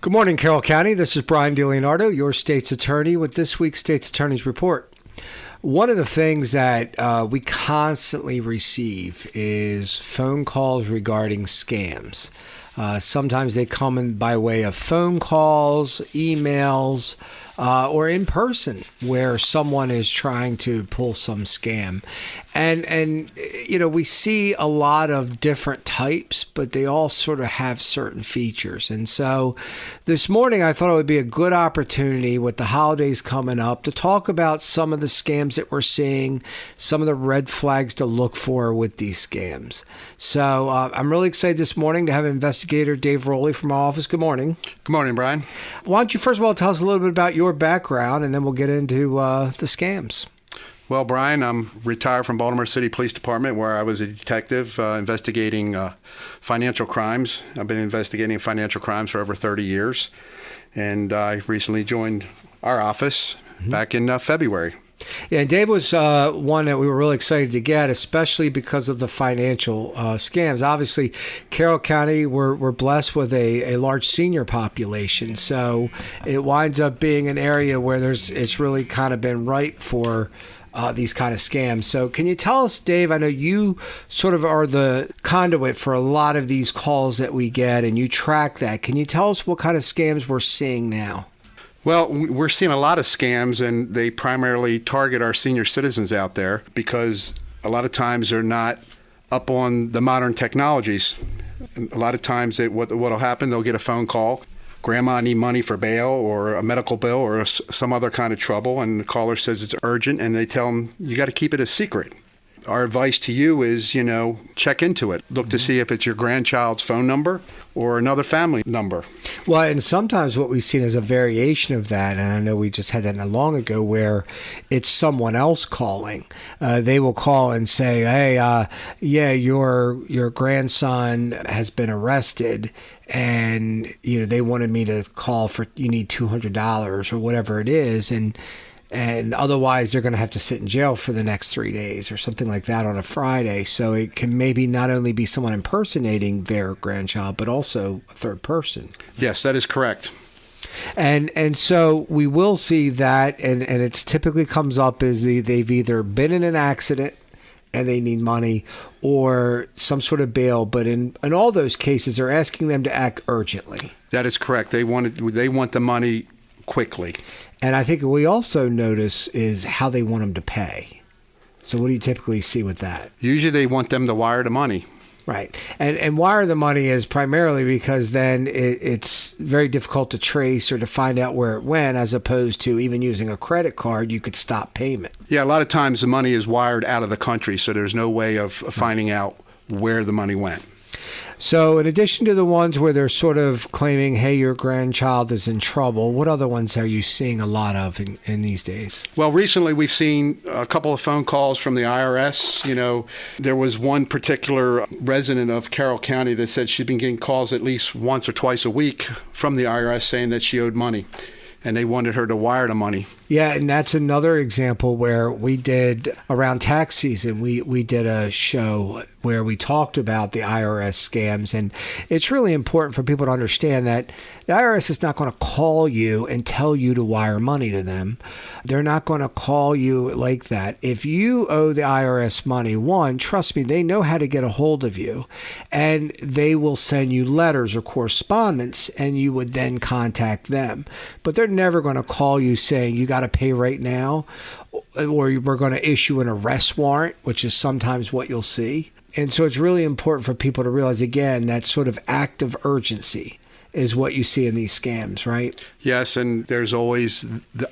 Good morning, Carroll County. This is Brian DeLeonardo, your state's attorney, with this week's State's Attorney's Report. One of the things that we constantly receive is phone calls regarding scams. Sometimes they come in by way of phone calls, emails, or in person, where someone is trying to pull some scam. And you know, we see a lot of different types, but they all sort of have certain features. And so this morning, I thought it would be a good opportunity with the holidays coming up to talk about some of the scams that we're seeing, some of the red flags to look for with these scams. So I'm really excited this morning to have Investigator Dave Rolle from our office. Good morning. Good morning, Brian. Why don't you first of all tell us a little bit about your background, and then we'll get into the scams. Well, Brian, I'm retired from Baltimore City Police Department, where I was a detective investigating financial crimes. I've been investigating financial crimes for over 30 years, and I recently joined our office back in February. Yeah, and Dave was one that we were really excited to get, especially because of the financial scams. Obviously, Carroll County, we're blessed with a large senior population, so it winds up being an area where it's really kind of been ripe for these kind of scams. So can you tell us, Dave, I know you sort of are the conduit for a lot of these calls that we get, and you track that. Can you tell us what kind of scams we're seeing now? Well, we're seeing a lot of scams, and they primarily target our senior citizens out there because a lot of times they're not up on the modern technologies. A lot of times what will happen, they'll get a phone call. Grandma need money for bail or a medical bill or some other kind of trouble, and the caller says it's urgent, and they tell them, you got to keep it a secret. Our advice to you is, check into it. Look to see if it's your grandchild's phone number or another family number. Well, and sometimes what we've seen is a variation of that, and I know we just had that not long ago, where it's someone else calling. They will call and say, hey, your grandson has been arrested, and they wanted me to call for, you need $200 or whatever it is, and otherwise they're going to have to sit in jail for the next 3 days or something like that on a Friday. So it can maybe not only be someone impersonating their grandchild, but also a third person. Yes, that is correct. And so we will see that, and it typically comes up as they've either been in an accident and they need money, or some sort of bail. But in all those cases, they're asking them to act urgently. That is correct. They want the money quickly. And I think what we also notice is how they want them to pay. So what do you typically see with that? Usually they want them to wire the money. Right. And wire the money is primarily because then it's very difficult to trace or to find out where it went, as opposed to even using a credit card, you could stop payment. Yeah, a lot of times the money is wired out of the country, so there's no way of finding out where the money went. So in addition to the ones where they're sort of claiming, hey, your grandchild is in trouble, what other ones are you seeing a lot of in these days? Well, recently we've seen a couple of phone calls from the IRS. There was one particular resident of Carroll County that said she'd been getting calls at least once or twice a week from the IRS saying that she owed money, and they wanted her to wire the money. Yeah, and that's another example where we did, around tax season, we did a show where we talked about the IRS scams. And it's really important for people to understand that the IRS is not going to call you and tell you to wire money to them. They're not going to call you like that. If you owe the IRS money, one, trust me, they know how to get a hold of you. And they will send you letters or correspondence, and you would then contact them. But they're never going to call you saying, you got to pay right now, or we're going to issue an arrest warrant, which is sometimes what you'll see. And so it's really important for people to realize, again, that sort of act of urgency is what you see in these scams, right? Yes, and there's always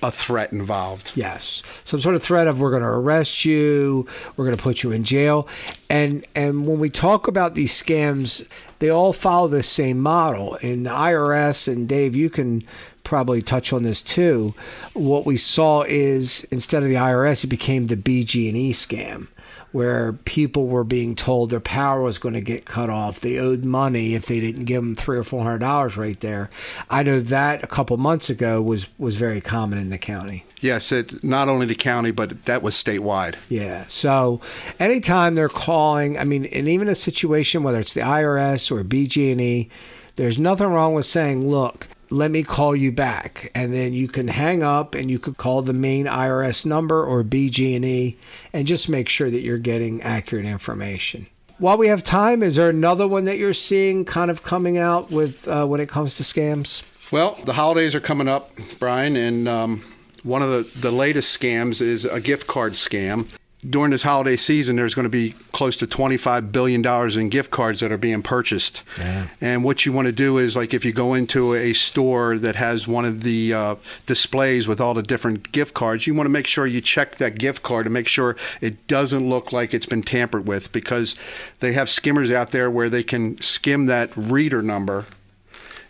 a threat involved. Yes. Some sort of threat of, we're going to arrest you, we're going to put you in jail. And when we talk about these scams, they all follow the same model. In the IRS, and Dave, you can probably touch on this too, what we saw is, instead of the IRS, it became the BG&E scam, where people were being told their power was going to get cut off. They owed money if they didn't give them $300 or $400 right there. I know that a couple months ago was very common in the county. Yes, it's not only the county, but that was statewide. Yeah. So anytime they're calling, and even a situation, whether it's the IRS or BG&E, there's nothing wrong with saying, look, let me call you back. And then you can hang up and you could call the main IRS number or BG&E and just make sure that you're getting accurate information. While we have time, is there another one that you're seeing kind of coming out with when it comes to scams? Well, the holidays are coming up, Brian, and one of the latest scams is a gift card scam. During this holiday season, there's going to be close to $25 billion in gift cards that are being purchased. Yeah. And what you want to do is, like, if you go into a store that has one of the displays with all the different gift cards, you want to make sure you check that gift card to make sure it doesn't look like it's been tampered with, because they have skimmers out there where they can skim that reader number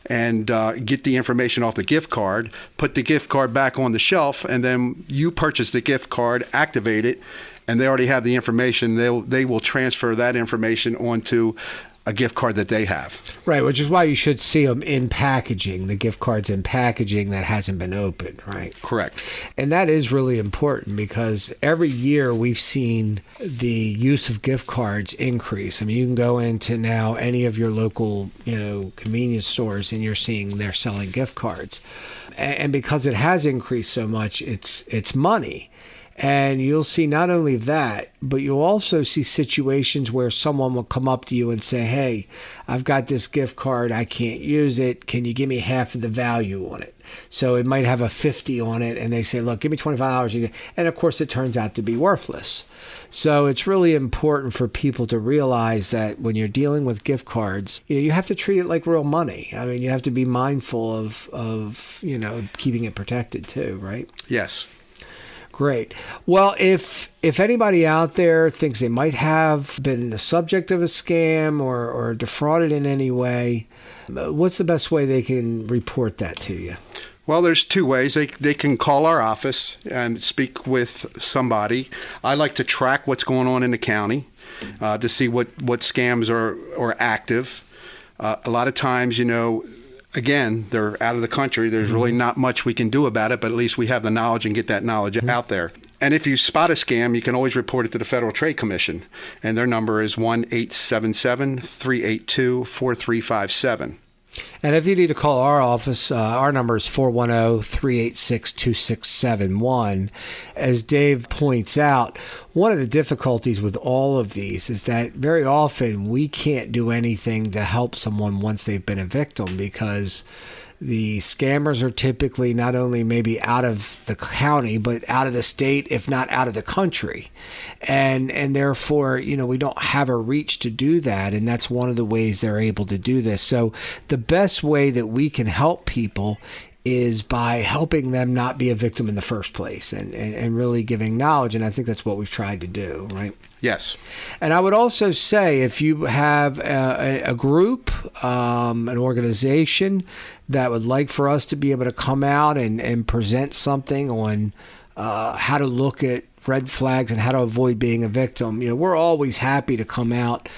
and get the information off the gift card, put the gift card back on the shelf, and then you purchase the gift card, activate it, and they already have the information. They will transfer that information onto a gift card that they have. Right, which is why you should see them in packaging, the gift cards in packaging that hasn't been opened, right? Correct. And that is really important because every year we've seen the use of gift cards increase. I mean, you can go into now any of your local, convenience stores and you're seeing they're selling gift cards. And because it has increased so much, it's money. And you'll see not only that, but you'll also see situations where someone will come up to you and say, hey, I've got this gift card. I can't use it. Can you give me half of the value on it? So it might have a 50 on it. And they say, look, give me $25. And of course, it turns out to be worthless. So it's really important for people to realize that when you're dealing with gift cards, you have to treat it like real money. I mean, you have to be mindful of keeping it protected too, right? Yes. Great. Well, if anybody out there thinks they might have been the subject of a scam or defrauded in any way, what's the best way they can report that to you? Well, there's two ways. They can call our office and speak with somebody. I like to track what's going on in the county to see what scams are active. A lot of times, again, they're out of the country. There's really not much we can do about it, but at least we have the knowledge and get that knowledge out there. And if you spot a scam, you can always report it to the Federal Trade Commission. And their number is 1-877-382-4357. And if you need to call our office, our number is 410-386-2671. As Dave points out, one of the difficulties with all of these is that very often we can't do anything to help someone once they've been a victim because the scammers are typically not only maybe out of the county, but out of the state, if not out of the country. And therefore, we don't have a reach to do that. And that's one of the ways they're able to do this. So the best way that we can help people is by helping them not be a victim in the first place and really giving knowledge. And I think that's what we've tried to do, right? Yes. And I would also say if you have a group, an organization that would like for us to be able to come out and present something on how to look at red flags and how to avoid being a victim, we're always happy to come out.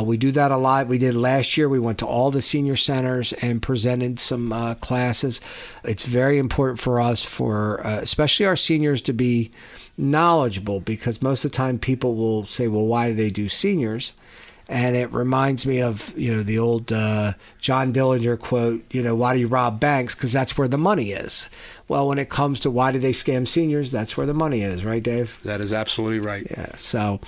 We do that a lot. We did last year. We went to all the senior centers and presented some classes. It's very important for us, especially our seniors, to be knowledgeable because most of the time people will say, well, why do they do seniors? And it reminds me of, the old John Dillinger quote, why do you rob banks? Because that's where the money is. Well, when it comes to why do they scam seniors, that's where the money is, right, Dave? That is absolutely right. Yeah. So,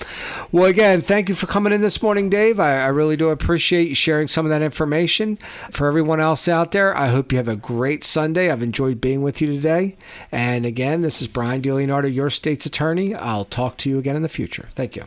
well, again, thank you for coming in this morning, Dave. I really do appreciate you sharing some of that information. For everyone else out there, I hope you have a great Sunday. I've enjoyed being with you today. And again, this is Brian DeLeonardo, your state's attorney. I'll talk to you again in the future. Thank you.